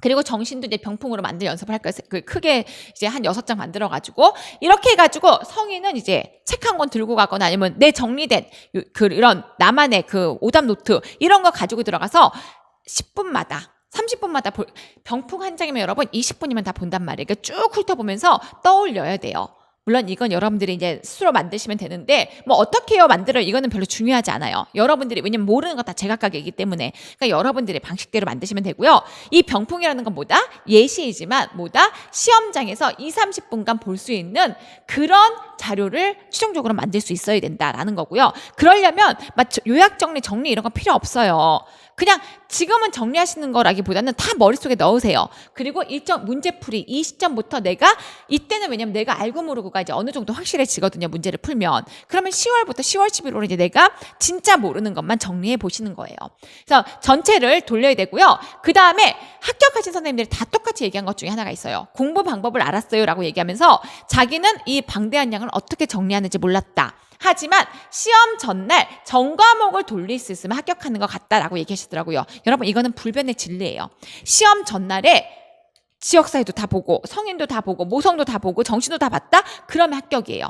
그리고 정신도 이제 병풍으로 만들 연습을 할 거예요. 크게 이제 한 6장 만들어가지고, 이렇게 해가지고 성인은 이제 책 한 권 들고 가거나 아니면 내 정리된 이런 나만의 그 오답 노트, 이런 거 가지고 들어가서 10분마다 30분마다 병풍 한 장이면 여러분 20분이면 다 본단 말이에요. 그러니까 쭉 훑어보면서 떠올려야 돼요. 물론 이건 여러분들이 이제 스스로 만드시면 되는데 뭐 어떻게 해요 만들어요 이거는 별로 중요하지 않아요. 여러분들이 왜냐면 모르는 거 다 제각각이기 때문에 그러니까 여러분들의 방식대로 만드시면 되고요. 이 병풍이라는 건 뭐다? 예시이지만 뭐다? 시험장에서 20-30분간 볼 수 있는 그런 자료를 최종적으로 만들 수 있어야 된다라는 거고요. 그러려면 막 요약 정리 이런 거 필요 없어요. 그냥 지금은 정리하시는 거라기보다는 다 머릿속에 넣으세요. 그리고 일정 문제풀이 이 시점부터 내가 이때는 왜냐면 내가 알고 모르고가 이제 어느 정도 확실해지거든요. 문제를 풀면. 그러면 10월부터 10월 11월로 이제 내가 진짜 모르는 것만 정리해 보시는 거예요. 그래서 전체를 돌려야 되고요. 그 다음에 합격하신 선생님들이 다 똑같이 얘기한 것 중에 하나가 있어요. 공부 방법을 알았어요 라고 얘기하면서 자기는 이 방대한 양을 어떻게 정리하는지 몰랐다. 하지만 시험 전날 전과목을 돌릴 수 있으면 합격하는 것 같다라고 얘기하시더라고요. 여러분 이거는 불변의 진리예요. 시험 전날에 지역사회도 다 보고 성인도 다 보고 모성도 다 보고 정신도 다 봤다? 그러면 합격이에요.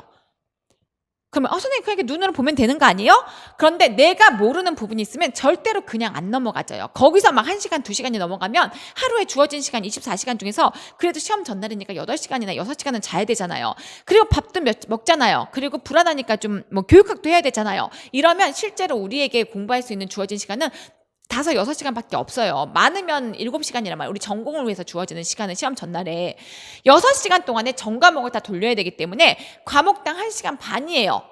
그러면 선생님 그냥 눈으로 보면 되는 거 아니에요? 그런데 내가 모르는 부분이 있으면 절대로 그냥 안 넘어가져요. 거기서 막 1시간, 2시간이 넘어가면 하루에 주어진 시간 24시간 중에서 그래도 시험 전날이니까 8시간이나 6시간은 자야 되잖아요. 그리고 밥도 먹잖아요. 그리고 불안하니까 좀 뭐 교육학도 해야 되잖아요. 이러면 실제로 우리에게 공부할 수 있는 주어진 시간은 5-6시간밖에 없어요. 많으면 7시간이란 말이에요. 우리 전공을 위해서 주어지는 시간은 시험 전날에 6시간 동안에 전과목을 다 돌려야 되기 때문에 과목당 1시간 반이에요.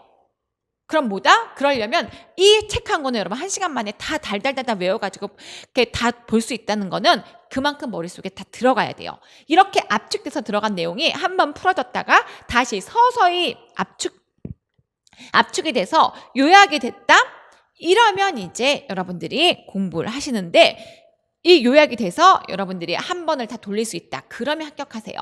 그럼 뭐다? 그러려면 이 책 한 권을 여러분 1시간 만에 다 달달달달 외워가지고 이렇게 다 볼 수 있다는 거는 그만큼 머릿속에 다 들어가야 돼요. 이렇게 압축돼서 들어간 내용이 한번 풀어졌다가 다시 서서히 압축이 돼서 요약이 됐다? 이러면 이제 여러분들이 공부를 하시는데 이 요약이 돼서 여러분들이 한 번을 다 돌릴 수 있다. 그러면 합격하세요.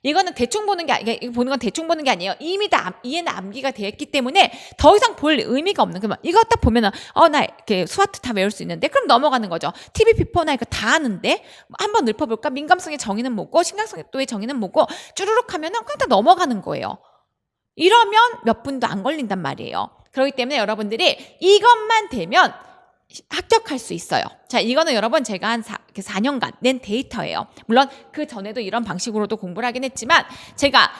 이거는 대충 보는 게 이거 보는 건 대충 보는 게 아니에요. 이미 다 이해는 암기가 되었기 때문에 더 이상 볼 의미가 없는 그만. 이거 딱 보면은 나 이렇게 스와트 다 외울 수 있는데 그럼 넘어가는 거죠. TV 비포 나 이거 다 아는데 한번 읊어볼까? 민감성의 정의는 뭐고 신강성의 정의는 뭐고 쭈루룩 하면은 그냥 다 넘어가는 거예요. 이러면 몇 분도 안 걸린단 말이에요. 그렇기 때문에 여러분들이 이것만 되면 합격할 수 있어요. 자, 이거는 여러분 제가 한 4년간 낸 데이터예요. 물론 그 전에도 이런 방식으로도 공부를 하긴 했지만 제가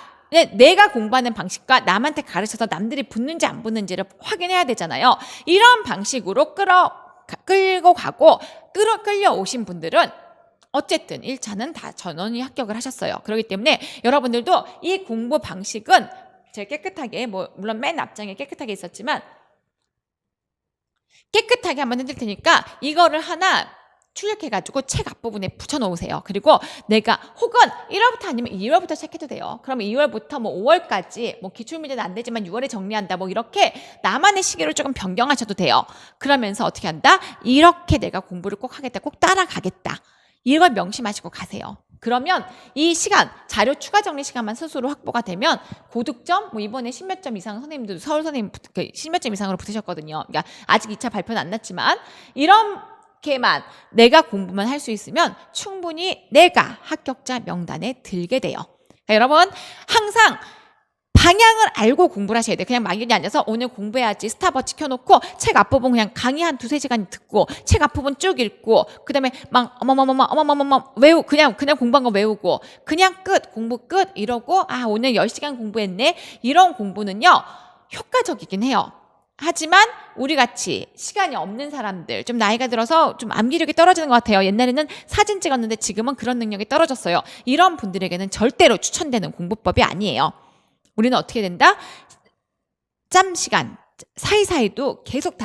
내가 공부하는 방식과 남한테 가르쳐서 남들이 붙는지 안 붙는지를 확인해야 되잖아요. 이런 방식으로 끌고 가고 끌려오신 분들은 어쨌든 1차는 다 전원이 합격을 하셨어요. 그렇기 때문에 여러분들도 이 공부 방식은 제가 깨끗하게 물론 맨 앞장에 깨끗하게 있었지만 깨끗하게 한번 해드릴 테니까 이거를 하나 출력해가지고 책 앞부분에 붙여놓으세요. 그리고 내가 혹은 1월부터 아니면 2월부터 시작해도 돼요. 그러면 2월부터 5월까지 기출문제는 안 되지만 6월에 정리한다 이렇게 나만의 시기를 조금 변경하셔도 돼요. 그러면서 어떻게 한다? 이렇게 내가 공부를 꼭 하겠다. 꼭 따라가겠다. 이걸 명심하시고 가세요. 그러면 이 시간, 자료 추가 정리 시간만 스스로 확보가 되면 고득점, 이번에 10몇 점 이상 선생님들도 서울 선생님 10몇 점 이상으로 붙으셨거든요. 그러니까 아직 2차 발표는 안 났지만 이렇게만 내가 공부만 할 수 있으면 충분히 내가 합격자 명단에 들게 돼요. 그러니까 여러분 항상 방향을 알고 공부를 하셔야 돼요. 그냥 막연히 앉아서 오늘 공부해야지 스탑워치 켜놓고 책 앞부분 그냥 강의 한 2-3시간 듣고 책 앞부분 쭉 읽고 그 다음에 막 어머머머 그냥 공부한 거 외우고 그냥 공부 끝 이러고 오늘 10시간 공부했네. 이런 공부는요 효과적이긴 해요. 하지만 우리같이 시간이 없는 사람들 좀 나이가 들어서 좀 암기력이 떨어지는 것 같아요. 옛날에는 사진 찍었는데 지금은 그런 능력이 떨어졌어요. 이런 분들에게는 절대로 추천되는 공부법이 아니에요. 우리는 어떻게 된다? 짬 시간 사이사이도 계속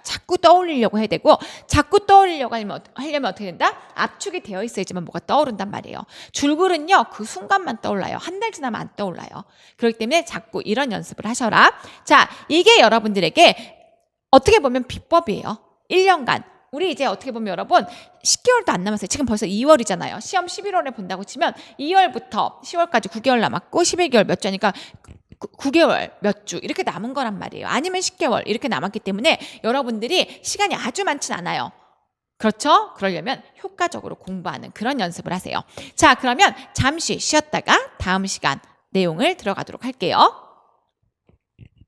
자꾸 떠올리려고 해야 되고 자꾸 떠올리려고 하려면 어떻게 된다? 압축이 되어 있어야지만 뭐가 떠오른단 말이에요. 줄글은요 그 순간만 떠올라요. 한 달 지나면 안 떠올라요. 그렇기 때문에 자꾸 이런 연습을 하셔라. 자, 이게 여러분들에게 어떻게 보면 비법이에요. 1년간 우리 이제 어떻게 보면 여러분 10개월도 안 남았어요. 지금 벌써 2월이잖아요. 시험 11월에 본다고 치면 2월부터 10월까지 9개월 남았고 11개월 몇 주니까 9개월 몇 주 이렇게 남은 거란 말이에요. 아니면 10개월 이렇게 남았기 때문에 여러분들이 시간이 아주 많진 않아요. 그렇죠? 그러려면 효과적으로 공부하는 그런 연습을 하세요. 자, 그러면 잠시 쉬었다가 다음 시간 내용을 들어가도록 할게요.